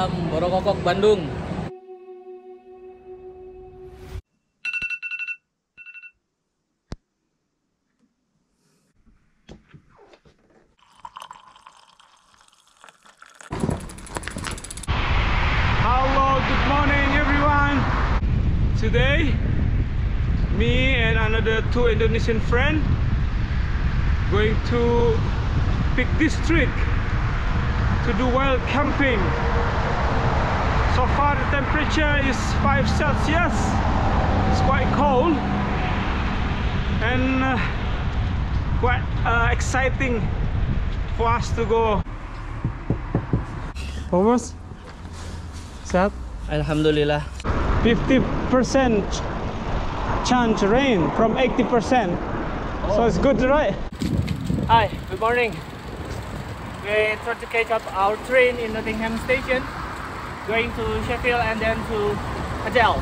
Salam Borokokok Bandung. Hello, good morning everyone. Today, me and another 2 Indonesian friends going to Peak District to do wild camping. So far the temperature is 5 Celsius. It's quite cold and quite exciting for us to go. Almost. Sehat? Alhamdulillah. 50% chance rain from 80%. So it's good, right? Hi, good morning. We try to catch up our train in Nottingham Station, going to Sheffield and then to Adele.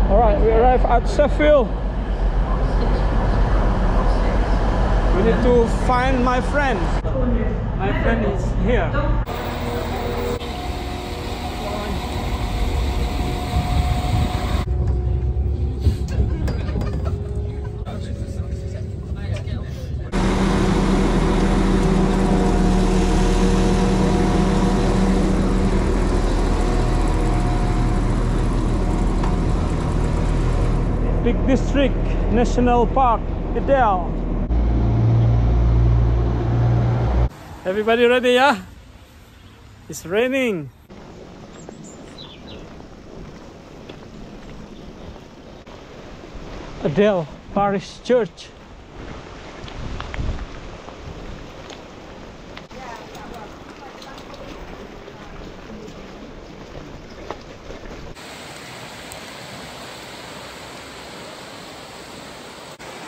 Alright, we arrived at Sheffield. We need to find my friend. My friend is here. Peak District National Park, Adele. Everybody ready, yeah? It's raining. Adele Parish Church.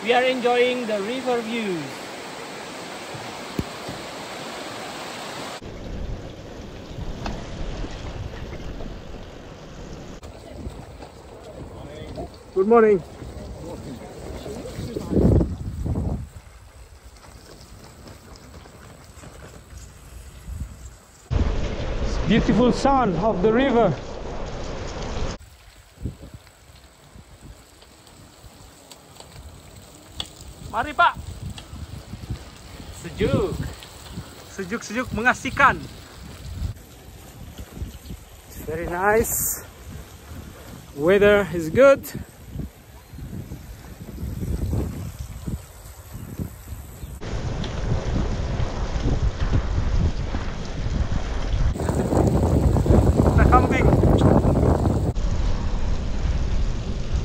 We are enjoying the river views. Good morning. It's beautiful sound of the river. Mari Pak. Sejuk. Sejuk-sejuk mengasihkan. It's very nice. Weather is good. Kita camping.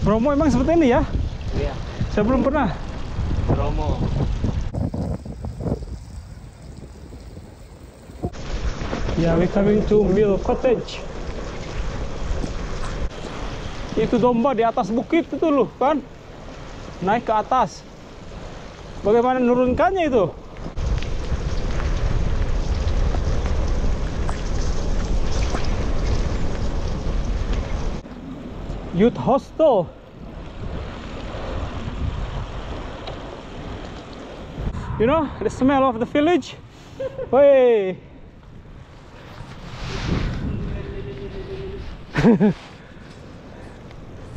Bromo emang seperti ini ya? Iya. Saya belum pernah. Bromo. Yeah, we're coming to Mill Cottage. Itu domba di atas bukit itu loh kan, naik ke atas. Bagaimana menurunkannya itu? Youth hostel. You know the smell of the village. Wey.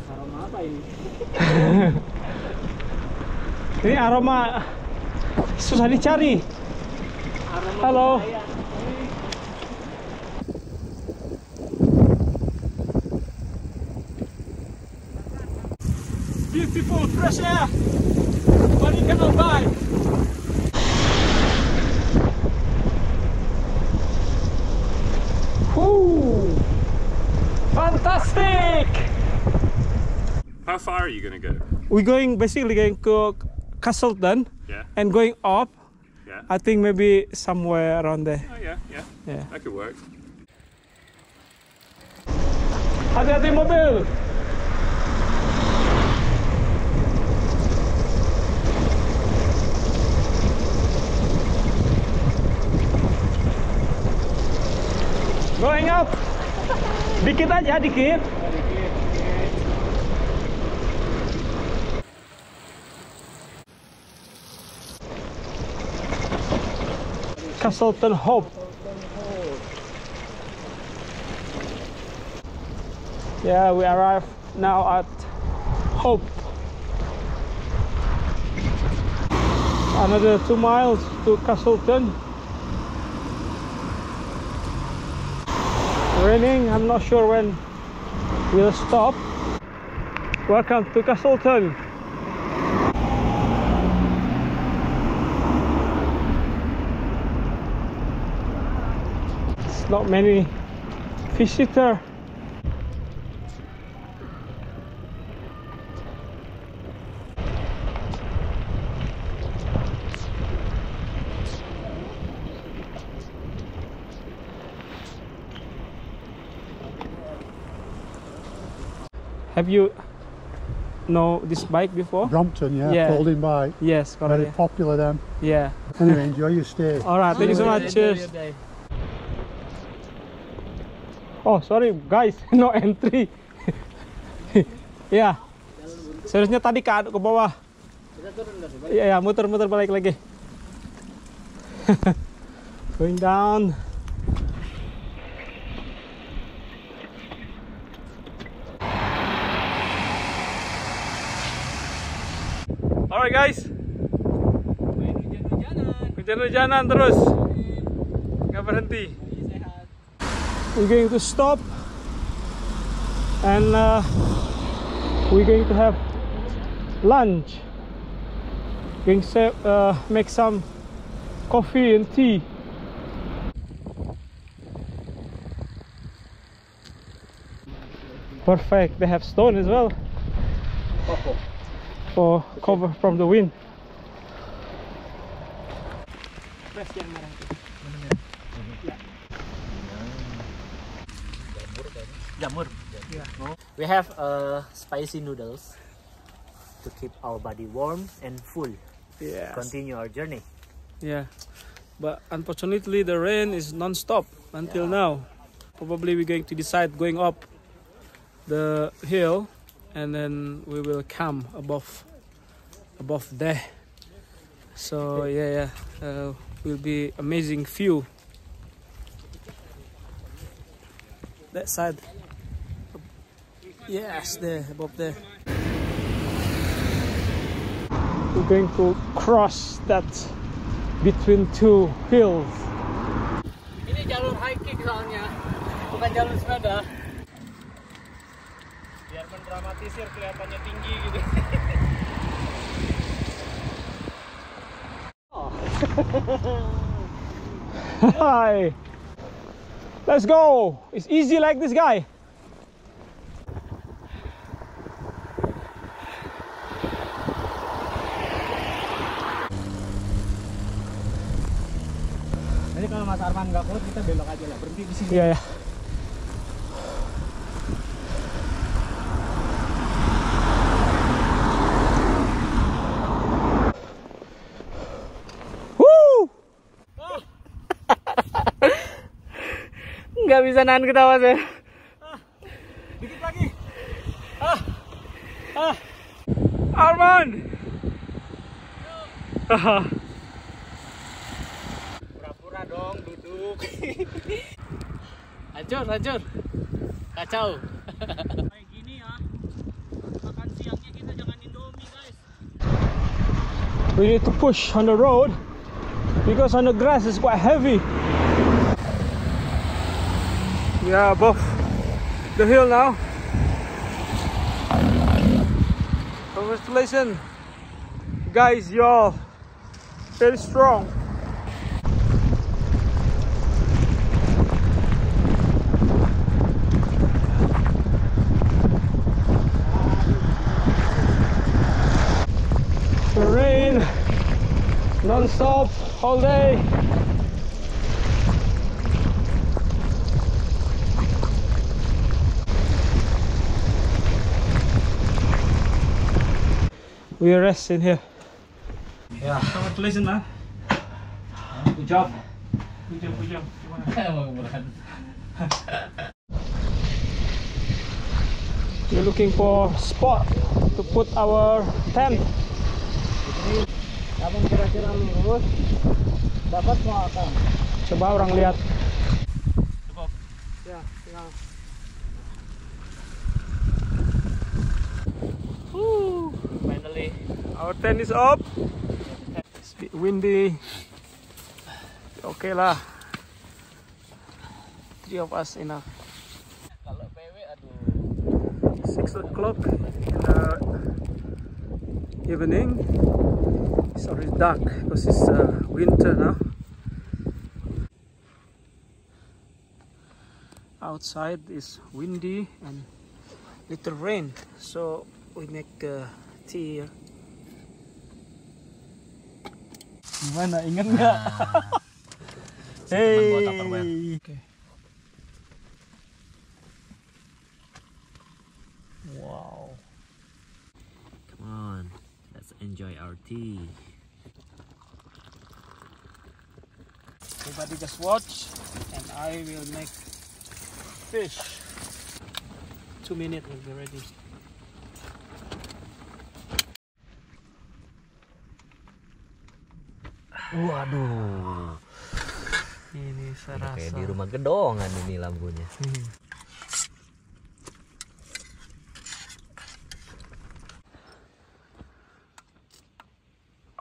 Aroma apa ini? Ini aroma susah dicari. Aroma Halo. budaya. Beautiful fresh air. Money cannot buy. Whoo! Fantastic! How far are you going to go? We're basically going to Castleton, Yeah. and going up. Yeah. I think maybe somewhere around there. Oh, yeah, yeah. Yeah. That could work. Hati-hati mobil. Go. Dikit aja, dikit. Castleton Hope. Yeah, we arrive now at Hope. Another 2 miles to Castleton. Raining, I'm not sure when we'll stop. Welcome to Castleton. It's not many visitors. Have you know this bike before? Brompton, yeah, Yeah. folding bike. Yes, Very correct. popular then. Yeah. Anyway, enjoy your stay. Alright, thank you so much. Cheers. Oh, sorry guys, no entry. Ya, seharusnya tadi ke bawah. Iya, ya, muter-muter balik lagi. Going down. Alright guys, hujan-hujanan terus, nggak berhenti. We're going to stop and we're going to have lunch. Going to make some coffee and tea. Perfect. They have stone as well for cover from the wind. Jamur. We have spicy noodles to keep our body warm and full. Yes. Continue our journey. Yeah, but unfortunately the rain is non-stop until now. Probably we're going to decide going up the hill and then we will camp above there. So yeah, will be amazing view that side. Yes, there, above there. We're going to cross that between two hills. Ini jalur hiking soalnya, bukan jalur sepeda. Biar mendramatisir kelihatannya tinggi gitu. Hi, let's go. It's easy like this guy. Jadi kalau Mas Arman nggak kuat kita belok aja lah, berhenti di sini. Iya ya. Nggak bisa nahan ketawa saya. Dikit lagi. Arman. Pura-pura dong duduk. Hancur. Kacau. Kayak gini ya. Makan siangnya kita jangan Indomie, guys. We need to push on the road because on the grass is quite heavy. We are above the hill now. Congratulations, guys! Y'all very strong. The rain non-stop all day. We are resting here. Yeah. Congratulations, man. Good job. Good job. We're looking for spot to put our tent. Abang kira-kira lurus, dapat mau akan. Coba orang lihat. Cukup. Ya, tinggal. Finally, Our tent is up. It's a bit windy. Okay lah. 3 of us enough. kalau PW aduh. 6 o'clock in the evening. It's already dark because it's winter now. Outside is windy and little rain, so we make tea here. Gimana, ingat nggak? Hey. Okay. Wow. Come on, let's enjoy our tea. Everybody just watch, and I will make fish. 2 minutes will be ready. Waduh, Ini serasa kayak di rumah gedongan ini lampunya.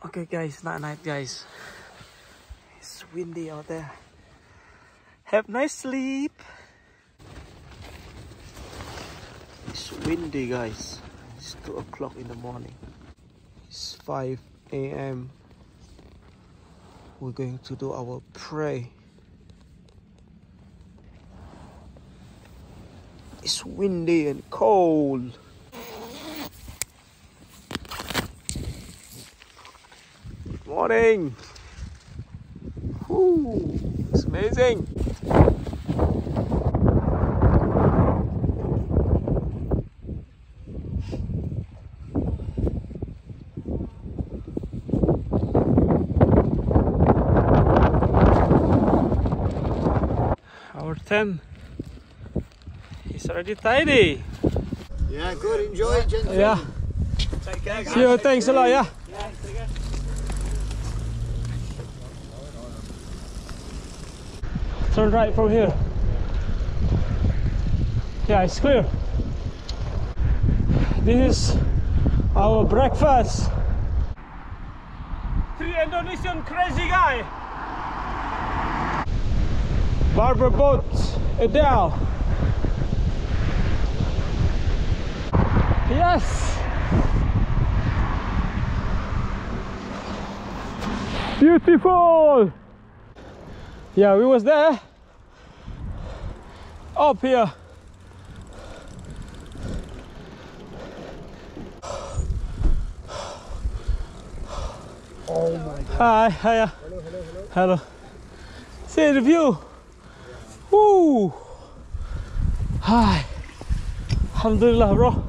Okay guys, night guys. It's windy out there. Have nice sleep. It's windy guys. It's 2 o'clock in the morning. It's 5 a.m. We're going to do our pray. It's windy and cold. Morning. Woo, it's amazing. Our tent is already tidy. Yeah, good. Enjoy, gentlemen. Yeah. See you. Thanks a lot. Yeah. Turn right from here. Yeah, it's clear. This is our breakfast. 3 Indonesian crazy guy. Barber boat, Adele. Yes. Beautiful. Yeah, we was there. Up here. Oh my God. Hi, hiya. Hello. See the view. Woo. Hi. Alhamdulillah, bro.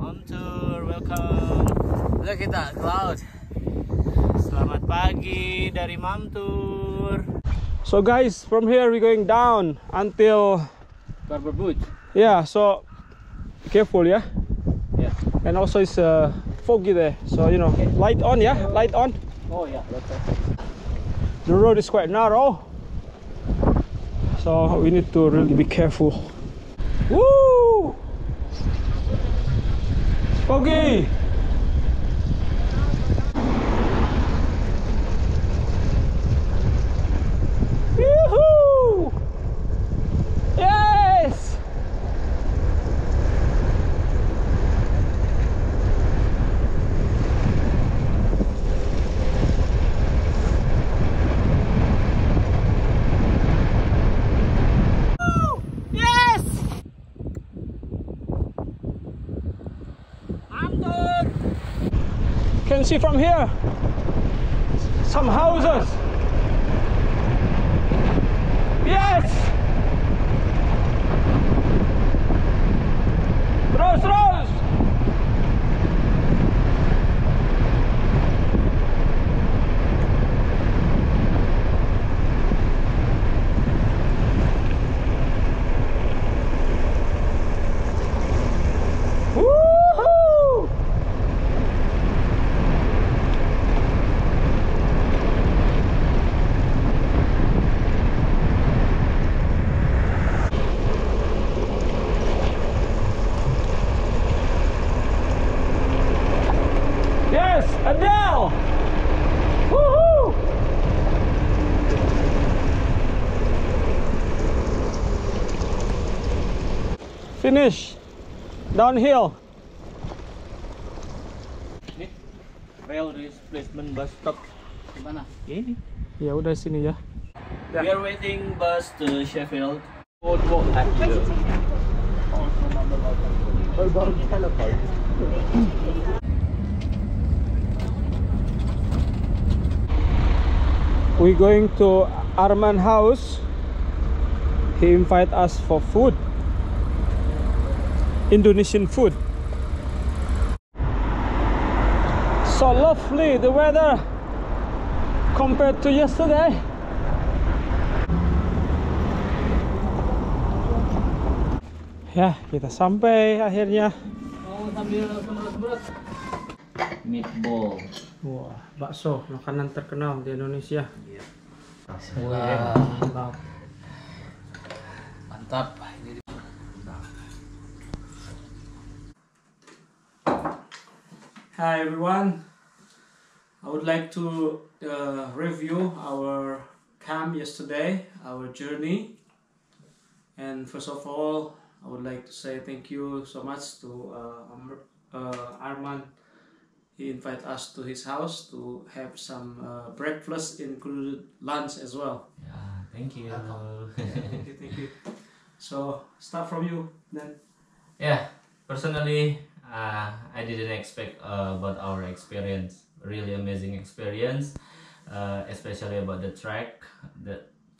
Home tour, welcome. Look at that cloud. Selamat pagi dari Mom Tour. So guys, from here we're going down until Barber Boot. yeah. So be careful, yeah. Yeah. And also it's foggy there, so you know, light on, yeah, light on. Oh yeah, that's it. The road is quite narrow, so we need to really be careful. Woo! It's foggy. Yoo-hoo! Yes! Yes! I'm done. Can see from here some houses. Yes! Terus! Adele! Woohoo! Finish. Downhill. Rail replacement bus stop. Gimana? Ini. Ya udah sini ya. We are waiting bus to Sheffield. We're going to Arman house. He invite us for food. Indonesian food. So lovely the weather compared to yesterday. Ya, kita sampai akhirnya. Oh, sambil sembrot-sembrot. Meatball. Wah, bakso, makanan terkenal di Indonesia. Iya. Wah, mantap. Mantap. Ini Hi everyone. I would like to review our camp yesterday, our journey. And first of all, I would like to say thank you so much to Arman. He invited us to his house to have some breakfast, included lunch as well. Yeah, thank you. Thank you. So start from you then. Yeah, personally, I didn't expect about our experience. Really amazing experience, especially about the track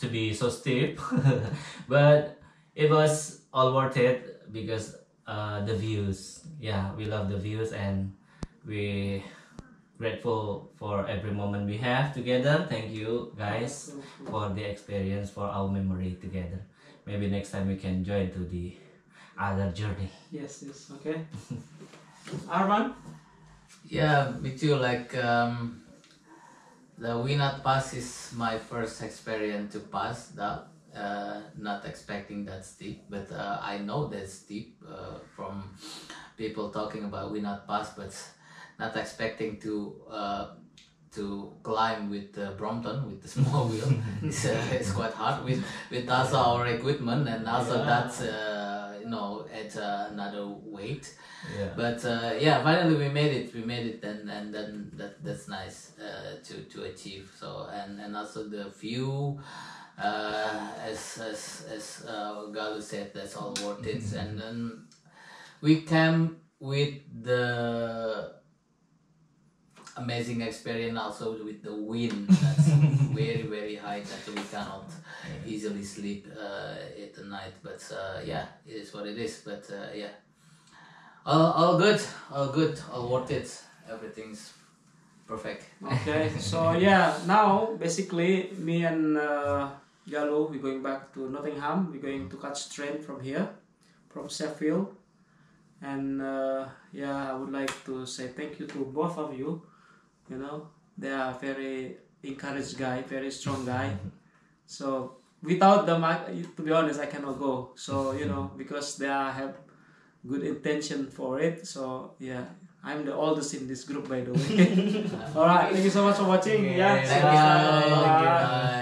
to be so steep. But it was all worth it because the views. Yeah, we love the views and we grateful for every moment we have together. Thank you guys for the experience, for our memory together. Maybe next time we can join to the other journey. Yes, okay. Arman? Yeah, me too. Like the Winat Pass is my first experience to pass that. Not expecting that steep, but I know that's steep from people talking about Winat Pass, but not expecting to climb with Brompton with the small wheel. It's quite hard with also our equipment, and also that's it's another weight. Yeah. But yeah, finally we made it, and then that's nice to achieve. So and also the view, as Galu said, that's all worth it. And then we came with the amazing experience also with the wind that's very high that we cannot easily sleep at the night. But yeah, it is what it is. But yeah, all good, all worth it. Everything's perfect. Okay, so yeah, now basically me and Galuh, we're going back to Nottingham. We're going to catch train from here, from Sheffield. And yeah, I would like to say thank you to both of you. You know, they are very encouraged guy, very strong guy. So without them, to be honest, I cannot go. So you know, because they have good intention for it. So yeah, I'm the oldest in this group, by the way. All right, thank you so much for watching. Yeah, Thank you. bye.